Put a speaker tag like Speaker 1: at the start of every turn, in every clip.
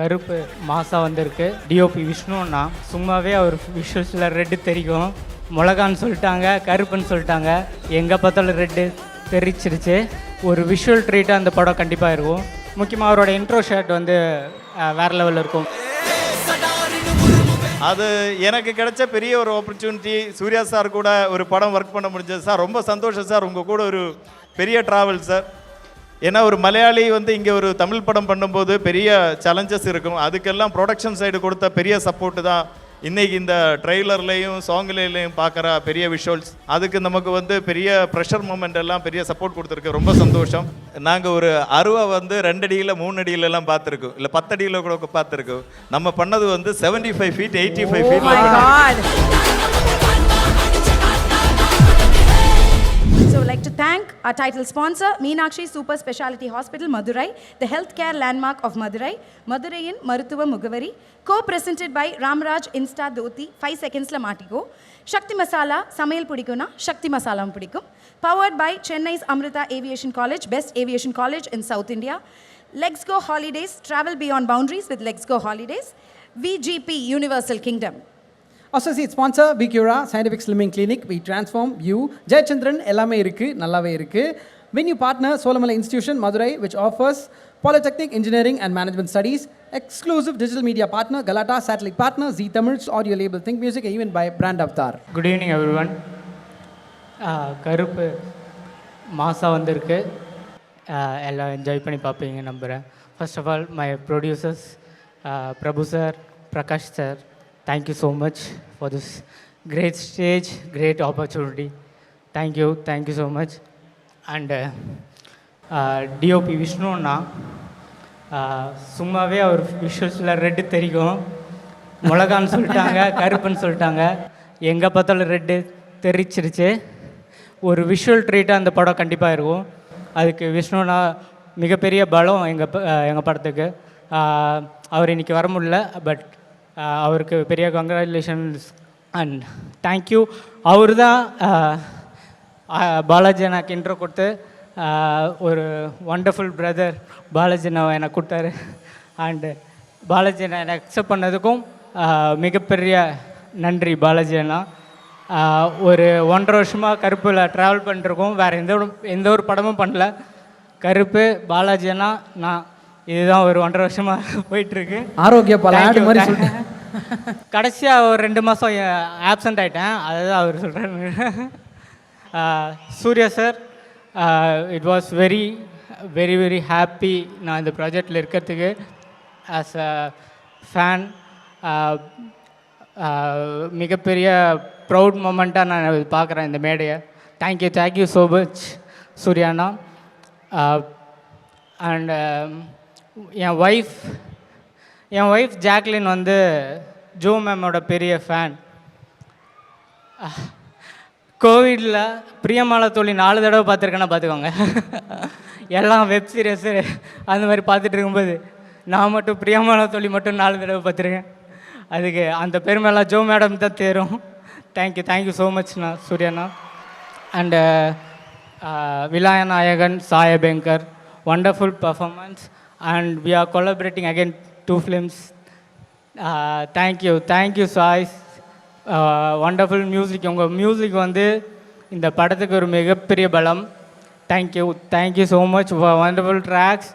Speaker 1: கருப்பு மாதம் வந்திருக்கு. டிஓபி விஷ்ணுன்னா சும்மாவே அவர் விஷுவல்ஸில் ரெட்டு தெரியும். மிளகான்னு சொல்லிட்டாங்க, கருப்புன்னு சொல்லிட்டாங்க, எங்கே பார்த்தாலும் ரெட்டு தெரிச்சிருச்சு. ஒரு விஷுவல் ட்ரீட்டாக அந்த படம் கண்டிப்பாக இருக்கும். முக்கியமாக அவரோட இன்ட்ரோ ஷாட் வந்து வேறு லெவலில் இருக்கும்.
Speaker 2: அது எனக்கு கிடைச்ச பெரிய ஒரு ஆப்பர்ச்சுனிட்டி. சூர்யா சார் கூட ஒரு படம் ஒர்க் பண்ண முடிஞ்சது சார். ரொம்ப சந்தோஷம் சார். உங்கள் கூட ஒரு பெரிய ட்ராவல் சார். ஏன்னா ஒரு மலையாளி வந்து இங்கே ஒரு தமிழ் படம் பண்ணும்போது பெரிய சேலஞ்சஸ் இருக்கும். அதுக்கெல்லாம் ப்ரொடக்ஷன் சைடு கொடுத்த பெரிய சப்போர்ட்டு தான் இன்றைக்கி இந்த ட்ரெய்லர்லேயும் சாங்லேயும் பார்க்குற பெரிய விஷுவல்ஸ். அதுக்கு நமக்கு வந்து பெரிய ப்ரெஷர் மூமெண்ட் எல்லாம் பெரிய சப்போர்ட் கொடுத்துருக்கு. ரொம்ப சந்தோஷம். நாங்கள் ஒரு அருவை வந்து 2 அடியில் 3 அடியிலலாம் பார்த்துருக்கோம், இல்லை 10 அடியில் கூட பார்த்துருக்கோம். நம்ம பண்ணது வந்து 75 feet 85 feet.
Speaker 3: So I would like to thank our title sponsor, Meenakshi Super Speciality Hospital, Madurai, the healthcare landmark of Madurai, Maduraiyin Maruthuva Mugavari, co-presented by Ramraj Insta Dhoti, 5 seconds la maatiko, Shakti Masala, Samayal Pudikuna, Shakti Masala Pudikum, powered by Chennai's Amrita Aviation College, best aviation college in South India, Legs Go Holidays, travel beyond boundaries with Legs Go Holidays, VGP Universal Kingdom.
Speaker 4: Associate sponsor Bicura Scientific Slimming Clinic, we transform you. Jayachandran எல்லாமே இருக்கு, நல்லாவே இருக்கு. Venue partner Solamalai Institution Madurai, which offers Polytechnic Engineering and Management Studies. Exclusive digital media partner Galata, satellite partner Zee Tamil's audio label Think Music, even by Brand Avatar.
Speaker 1: Good evening everyone. கருப்பு மாதம் வந்திருக்கு. எல்லாம் enjoy பண்ணி பார்ப்பீங்க நம்புகிறேன். First of all my producers Prabhu sir, Prakash sir, thank you so much for this great stage, great opportunity. Thank you so much. And DOP விஷ்ணுன்னா சும்மாவே அவர் விஷுவல்ஸில் red தெரியும். மிளகான்னு சொல்லிட்டாங்க, கருப்புன்னு சொல்லிட்டாங்க, எங்கே பார்த்தாலும் ரெட்டு தெரிச்சிருச்சு. ஒரு விஷுவல் ட்ரீட்டாக அந்த படம் கண்டிப்பாக இருக்கும். அதுக்கு விஷ்ணுன்னா மிகப்பெரிய பலம் எங்கள் படத்துக்கு. அவர் இன்றைக்கி வர முடியல, பட் அவருக்கு பெரிய கங்க்ராச்சுலேஷன்ஸ் அண்ட் தேங்க்யூ. அவர் தான் பாலாஜி எனக்கு இன்ட்ரோ கொடுத்து ஒரு ஒண்டர்ஃபுல் பிரதர் பாலாஜி எனக்கு கொடுத்தாரு. அண்டு பாலாஜி என்னை அக்செப்ட் பண்ணதுக்கும் மிகப்பெரிய நன்றி பாலாஜி அண்ணா. ஒரு 1.5 வருஷமாக கருப்பில் ட்ராவல் பண்ணிருக்கோம். வேறு எந்த ஒரு படமும் பண்ணல. கருப்பு பாலாஜி அண்ணா நான் இதுதான் ஒரு 1.5 வருஷமாக போயிட்டுருக்கு.
Speaker 4: ஆரோக்கிய பல ஆடு மாதிரி சொல்லிட்டேன்.
Speaker 1: கடைசியாக ஒரு 2 மாதம் ஆப்சண்ட் ஆகிட்டேன், அதுதான் அவர் சொல்கிறாரு. Suriya sir, it was very very very happy நான் இந்த ப்ராஜெக்டில் இருக்கிறதுக்கு. ஆஸ் அ ஃபேன் மிகப்பெரிய ப்ரௌட் மூமெண்ட்டாக நான் பார்க்குறேன் இந்த மேடையை. தேங்க்யூ ஸோ மச் சூர்யாண்ணா. அண்ட் என் ஒய்ஃப் ஜாக்லின் வந்து ஜோ மேமோட பெரிய ஃபேன். கோவிடில் பிரியமால தோழி 4 தடவை பார்த்துருக்கேன்னா பார்த்துக்கோங்க. எல்லாம் வெப் சீரியஸு அந்த மாதிரி பார்த்துட்டு இருக்கும்போது நான் மட்டும் பிரியமால தோழி மட்டும் 4 தடவை பார்த்துருக்கேன். அதுக்கு அந்த பெருமையெல்லாம் ஜோ மேடம் தான் தேரும். தேங்க்யூ ஸோ மச்ண்ணா சூர்யாண்ணா. அண்டு விலாயநாயகன் சாயபங்கர், wonderful performance, and we are collaborating again 2 films. Thank you Sai. Wonderful music. உங்கள் மியூசிக் வந்து இந்த படத்துக்கு ஒரு மிகப்பெரிய பலம். Thank you so much for wonderful tracks.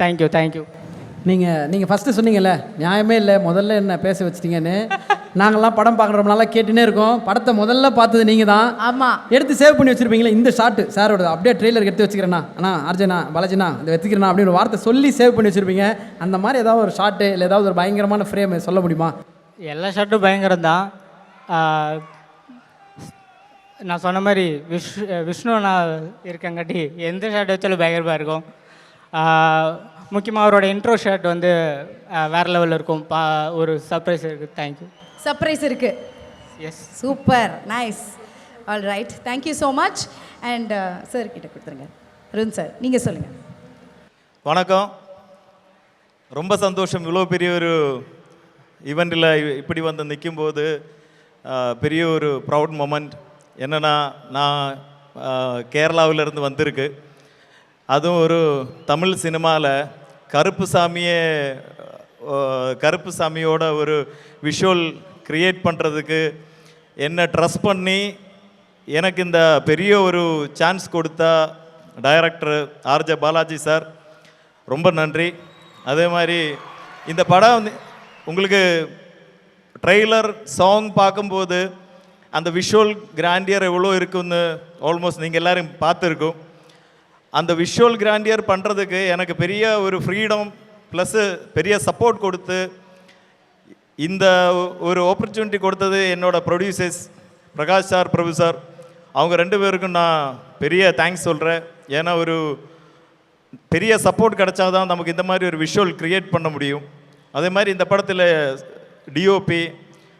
Speaker 1: Thank you.
Speaker 4: நீங்கள் ஃபஸ்ட்டு சொன்னீங்கல்ல, நியாயமே இல்லை முதல்ல என்ன பேச வச்சிட்டிங்கன்னு. நாங்கள்லாம் படம் பார்க்குறோம்னால கேட்டுனே இருக்கோம். படத்தை முதல்ல பார்த்தது நீங்கள் தான்.
Speaker 3: ஆமாம்,
Speaker 4: எடுத்து சேவ் பண்ணி வச்சுருப்பீங்களே. இந்த ஷாட்டு சாரோட அப்படியே ட்ரெய்லர் எடுத்து வச்சுக்கிறேண்ணா, அண்ணா அர்ஜுனா பாலாஜினா இதை வச்சுக்கிறேண்ணா அப்படின்னு ஒரு வார்த்தை சொல்லி சேவ் பண்ணி வச்சுருப்பீங்க. அந்த மாதிரி ஏதாவது ஒரு ஷாட்டு இல்லை ஏதாவது ஒரு பயங்கரமான ஃப்ரேம் சொல்ல முடியுமா?
Speaker 1: எல்லா ஷாட்டும் பயங்கரம் தான். நான் சொன்ன மாதிரி விஷ்ணு நான் இருக்கங்காட்டி எந்த ஷாட் வச்சாலும் பயங்கரமாக இருக்கும். முக்கியமாக அவரோட இன்ட்ரோ ஷாட் வந்து வேறு லெவலில் இருக்கும். ஒரு சர்ப்ரைஸ் இருக்குது. தேங்க்யூ.
Speaker 3: சர்ப்ரைஸ் இருக்குது.
Speaker 1: Yes,
Speaker 3: super, nice. All right, thank you so much. And sir கிட்ட கொடுத்துருங்க. அருண் சார், நீங்கள் சொல்லுங்கள்.
Speaker 2: வணக்கம். ரொம்ப சந்தோஷம். இவ்வளோ பெரிய ஒரு ஈவெண்ட்டில் இப்படி வந்து நிற்கும்போது பெரிய ஒரு ப்ரவுட் மொமெண்ட். என்னென்னா நான் கேரளாவிலேருந்து வந்திருக்கு. அதுவும் ஒரு தமிழ் சினிமாவில் கருப்பு சாமியே கருப்புசாமியோட ஒரு விஷுவல் க்ரியேட் பண்ணுறதுக்கு என்னை ட்ரஸ்ட் பண்ணி எனக்கு இந்த பெரிய ஒரு சான்ஸ் கொடுத்த டைரக்டர் ஆர்ஜே பாலாஜி சார் ரொம்ப நன்றி. அதே மாதிரி இந்த படம் வந்து உங்களுக்கு ட்ரெய்லர் சாங் பார்க்கும்போது அந்த விஷுவல் கிராண்டியர் எவ்வளோ இருக்குன்னு ஆல்மோஸ்ட் நீங்கள் எல்லோரும் பார்த்துருக்கோம். அந்த விஷுவல் கிராண்டியர் பண்ணுறதுக்கு எனக்கு பெரிய ஒரு ஃப்ரீடம் ப்ளஸ்ஸு பெரிய சப்போர்ட் கொடுத்து இந்த ஒரு ஆப்பர்ச்சுனிட்டி கொடுத்தது என்னோடய ப்ரொடியூசர்ஸ் பிரகாஷ் சார், பிரபு சார், அவங்க 2 பேருக்கும் நான் பெரிய தேங்க்ஸ் சொல்கிறேன். ஏன்னா ஒரு பெரிய சப்போர்ட் கிடைச்சாதான் நமக்கு இந்த மாதிரி ஒரு விஷுவல் க்ரியேட் பண்ண முடியும். அதே மாதிரி இந்த படத்தில் டிஓபி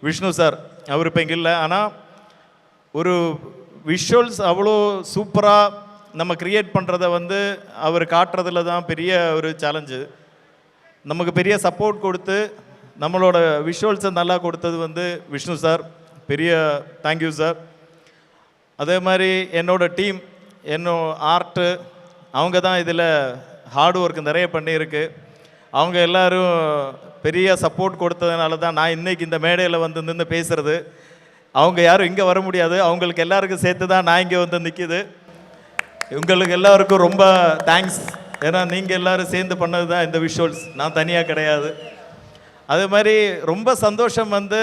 Speaker 2: விஷ்ணு சார், அவர் இப்போ இங்கே இல்லை, ஆனால் ஒரு விஷுவல்ஸ் அவ்வளோ சூப்பராக நம்ம க்ரியேட் பண்ணுறத வந்து அவர் காட்டுறதுல தான் பெரிய ஒரு சேலஞ்சு. நமக்கு பெரிய சப்போர்ட் கொடுத்து நம்மளோட விஷுவல்ஸை நல்லா கொடுத்தது வந்து விஷ்ணு சார், பெரிய தேங்க்யூ சார். அதே மாதிரி என்னோடய டீம், ஆர்ட்டு, அவங்க தான் இதில் ஹார்ட் ஒர்க் நிறைய பண்ணியிருக்கு. அவங்க எல்லோரும் பெரிய சப்போர்ட் கொடுத்ததுனால தான் நான் இன்றைக்கி இந்த மேடையில் வந்து நின்று பேசுகிறது. அவங்க யாரும் இங்கே வர முடியாது, அவங்களுக்கு எல்லாருக்கும் சேர்த்து தான் நான் இங்கே வந்து நிற்கிது. உங்களுக்கு எல்லாருக்கும் ரொம்ப தேங்க்ஸ். ஏன்னா நீங்கள் எல்லோரும் சேர்ந்து பண்ணது தான் இந்த விஷுவல்ஸ், நான் தனியாக கிடையாது. அதே மாதிரி ரொம்ப சந்தோஷம் வந்து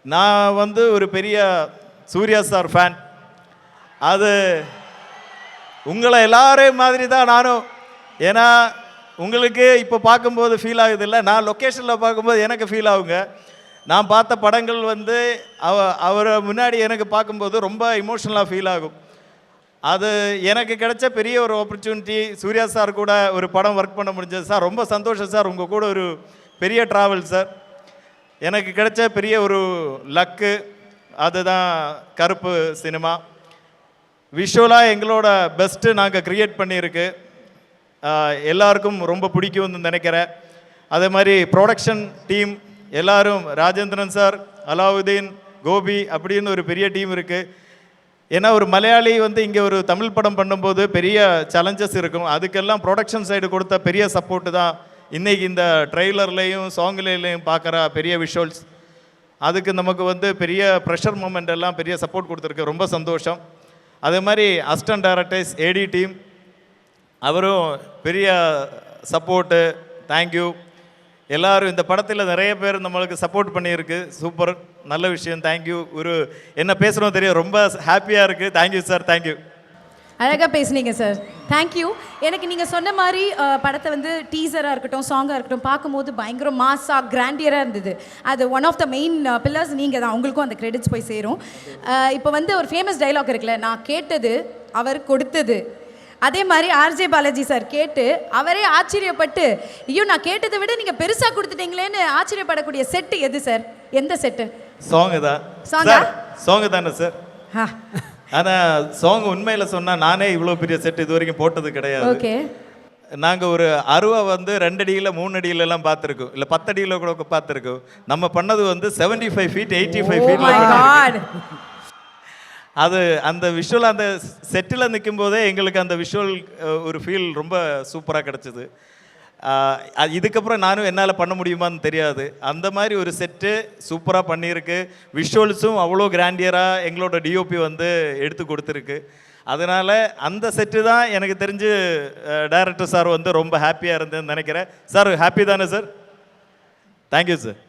Speaker 2: நான் வந்து ஒரு பெரிய சூர்யா சார் ஃபேன். அது உங்களை எல்லாரையும் மாதிரி தான் நானும். ஏன்னா உங்களுக்கு இப்போ பார்க்கும்போது ஃபீல் ஆகுது இல்லை, நான் லொக்கேஷனில் பார்க்கும்போது எனக்கு ஃபீல் ஆகுங்க. நான் பார்த்த படங்கள் வந்து அவரை முன்னாடி எனக்கு பார்க்கும்போது ரொம்ப இமோஷ்னலாக ஃபீல் ஆகும். அது எனக்கு கிடைச்ச பெரிய ஒரு ஆப்பர்ச்சுனிட்டி. சூர்யா சார் கூட ஒரு படம் ஒர்க் பண்ண முடிஞ்சது சார், ரொம்ப சந்தோஷம் சார். உங்கள் கூட ஒரு பெரிய ட்ராவல் சார், எனக்கு கிடைச்ச பெரிய ஒரு லக்கு. அதுதான் கருப்பு சினிமா. விஷுவலாக எங்களோட பெஸ்ட்டு நாங்கள் க்ரியேட் பண்ணியிருக்கு, எல்லாருக்கும் ரொம்ப பிடிக்கும்னு நினைக்கிறேன். அதே மாதிரி ப்ரொடக்ஷன் டீம் எல்லோரும், ராஜேந்திரன் சார், அலாவுதீன், கோபி அப்படின்னு ஒரு பெரிய டீம் இருக்குது. ஏன்னா ஒரு மலையாளி வந்து இங்கே ஒரு தமிழ் படம் பண்ணும்போது பெரிய சேலஞ்சஸ் இருக்கும். அதுக்கெல்லாம் ப்ரொடக்ஷன் சைடு கொடுத்த பெரிய சப்போர்ட்டு தான் இன்றைக்கி இந்த ட்ரெய்லர்லேயும் சாங்லேயும் பார்க்குற பெரிய விஷுவல்ஸ். அதுக்கு நமக்கு வந்து பெரிய ப்ரெஷர் மூமெண்ட் எல்லாம் பெரிய சப்போர்ட் கொடுத்துருக்கு, ரொம்ப சந்தோஷம். அதே மாதிரி அசிஸ்டன்ட் டைரக்டர்ஸ், ஏடி டீம், அவரும் பெரிய சப்போர்ட்டு, தேங்க்யூ. எல்லோரும் இந்த படத்தில் நிறைய பேர் நம்மளுக்கு சப்போர்ட் பண்ணியிருக்கு, சூப்பர், நல்ல விஷயம், தேங்க்யூ. ஒரு என்ன பேசுகிறோம் தெரியும், ரொம்ப ஹாப்பியாக இருக்குது. Thank you sir, thank you.
Speaker 3: அழகாக பேசுனீங்க சார், தேங்க்யூ. எனக்கு நீங்கள் சொன்ன மாதிரி படத்தை வந்து டீசராக இருக்கட்டும், சாங்காக இருக்கட்டும், பார்க்கும்போது பயங்கர மாஸாக கிராண்டியராக இருந்தது. அது one of the main pillars நீங்கள் தான், உங்களுக்கும் அந்த கிரெடிட்ஸ் போய் சேரும். இப்போ வந்து ஒரு ஃபேமஸ் டைலாக் இருக்குல்ல, நான் கேட்டது அவர் கொடுத்தது. அதே மாதிரி ஆர்ஜே பாலாஜி சார் கேட்டு அவரே ஆச்சரியப்பட்டு, ஐயோ நான் கேட்டதை விட நீங்கள் பெருசாக கொடுத்துட்டீங்களேன்னு ஆச்சரியப்படக்கூடிய செட்டு எது சார்? எந்த செட்டு?
Speaker 2: சாங்கு தான்.
Speaker 3: சாங்கா?
Speaker 2: சாங்கு தானே சார். ஆனால் சாங் உண்மையில் சொன்னால் நானே இவ்வளோ பெரிய செட் இது வரைக்கும் போட்டது கிடையாது.
Speaker 3: ஓகே.
Speaker 2: நாங்கள் ஒரு அருவா வந்து 2 அடியில் 3 அடியிலலாம் பார்த்துருக்கோம், இல்லை 10 அடியில் கூட பார்த்துருக்கோம். நம்ம பண்ணது வந்து 75 ஃபீட் 85 ஃபீட். அது அந்த விஷுவல் அந்த செட்டில் நிற்கும் போதே எங்களுக்கு அந்த விஷுவல் ஒரு ஃபீல் ரொம்ப சூப்பராக கிடச்சிது. இதுக்கப்புறம் நானும் என்னால் பண்ண முடியுமான்னு தெரியாது, அந்த மாதிரி ஒரு செட்டு சூப்பராக பண்ணியிருக்கு. விஷுவல்ஸும் அவ்வளோ கிராண்டியராக எங்களோட டிஓபி வந்து எடுத்து கொடுத்துருக்கு. அதனால் அந்த செட்டு தான் எனக்கு தெரிஞ்சு டைரக்டர் சார் வந்து ரொம்ப ஹாப்பியாக இருந்தேன்னு நினைக்கிறேன். சார் ஹாப்பி தானே sir? Thank you sir.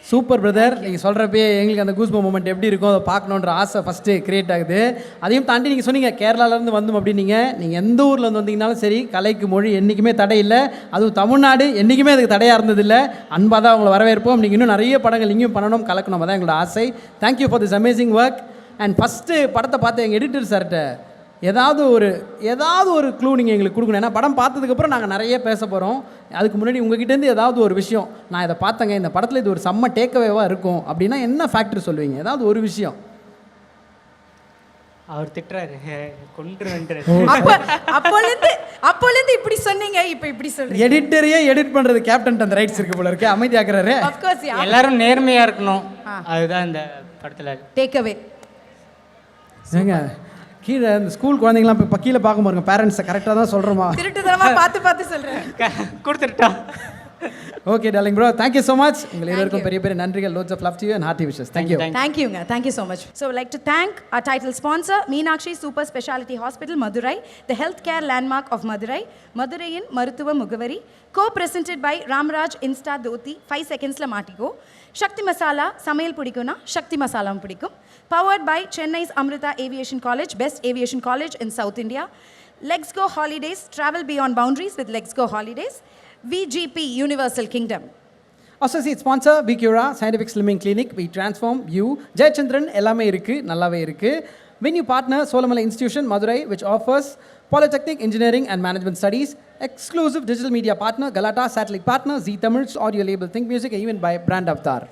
Speaker 4: Super brother, நீங்கள் சொல்கிறப்பே எங்களுக்கு அந்த கூஸ்பம் மூமெண்ட் எப்படி இருக்கும் அதை பார்க்கணுன்ற ஆசை ஃபஸ்ட்டு க்ரியேட் ஆகுது. அதையும் தாண்டி நீங்கள் சொன்னீங்க கேரளாவிலேருந்து வந்தோம் அப்படின்னீங்க. நீங்கள் எந்த ஊரில் வந்தீங்கனாலும் சரி, கலைக்கு மொழி என்றைக்குமே தடை இல்லை. அதுவும் தமிழ்நாடு என்றைக்குமே அதுக்கு தடையாக இருந்ததில்லை. அன்பாக தான் அவங்களை வரவேற்போம். நீங்கள் இன்னும் நிறைய படங்கள் இங்கேயும் பண்ணணும், கலக்கணும், அதான் எங்களோட ஆசை. Thank you for this amazing work. And first படத்தை பார்த்து எங்கள் எடிட்டர் சார்கிட்ட ஏதாவது ஒரு க்ளூ நீங்கள் எங்களுக்கு கொடுக்கணும். ஏன்னா படம் பார்த்ததுக்கப்புறம் நாங்கள் நிறைய பேச போகிறோம். அதுக்கு முன்னாடி உங்ககிட்டேருந்து ஏதாவது ஒரு விஷயம், நான் இதை பார்த்தேங்க, இந்த படத்தில் இது ஒரு செம்ம டேக்அவேவாக இருக்கும் அப்படின்னா என்ன ஃபேக்டர் சொல்லுவீங்க? ஏதாவது ஒரு விஷயம்.
Speaker 1: அவர் திட்டுறாரு, கொண்டு
Speaker 3: அப்போலேருந்து இப்படி சொன்னீங்க, இப்போ இப்படி சொல்றீங்க.
Speaker 4: எடிட்டரையே எடிட் பண்ணுறது கேப்டன் அந்த ரைட்ஸ் இருக்கு போல இருக்கு, அமைதியாக்குறாரு.
Speaker 1: எல்லாரும் நேர்மையாக இருக்கணும், அதுதான் இந்த படத்தில்
Speaker 3: டேக்அவே.
Speaker 4: ஏங்க கீழே இந்த ஸ்கூல் குழந்தைங்களாம் இப்போ கீழே பார்க்க பாருங்க, பேரண்ட்ஸை கரெக்டாக தான் சொல்கிறோமா?
Speaker 3: திருட்டுத்தனமா பார்த்து சொல்கிறேன்.
Speaker 1: கொடுத்துட்டா
Speaker 4: okay darling bro, thank you so much. உங்கள் இருவருக்கும் பெரிய பெரிய நன்றிகள். Lots of love to you and hearty wishes. Thank you.
Speaker 3: Thank you. Thank you so much. So, I'd like to thank our title sponsor, Meenakshi Super Speciality Hospital, Madurai, the healthcare landmark of Madurai, Madurayin Maruthuva Mugavari, co-presented by Ramraj Insta Dhoti, 5 seconds la maatiko, Shakti Masala, Samayal Pudikuna, Shakti Masalam Pudikum, powered by Chennai's Amrita Aviation College, best aviation college in South India, Let's Go Holidays, travel beyond boundaries with Let's Go Holidays, VGP Universal Kingdom.
Speaker 4: Associate sponsor Bicura Scientific Slimming Clinic. We transform you. Jayachandran எல்லாமே இருக்கு, நல்லாவே இருக்கு. Venue partner Solamalai Institution Madurai, which offers Polytechnic Engineering and Management Studies. Exclusive digital media partner Galata, satellite partner Zee Tamil's audio label Think Music, even by Brand Avatar.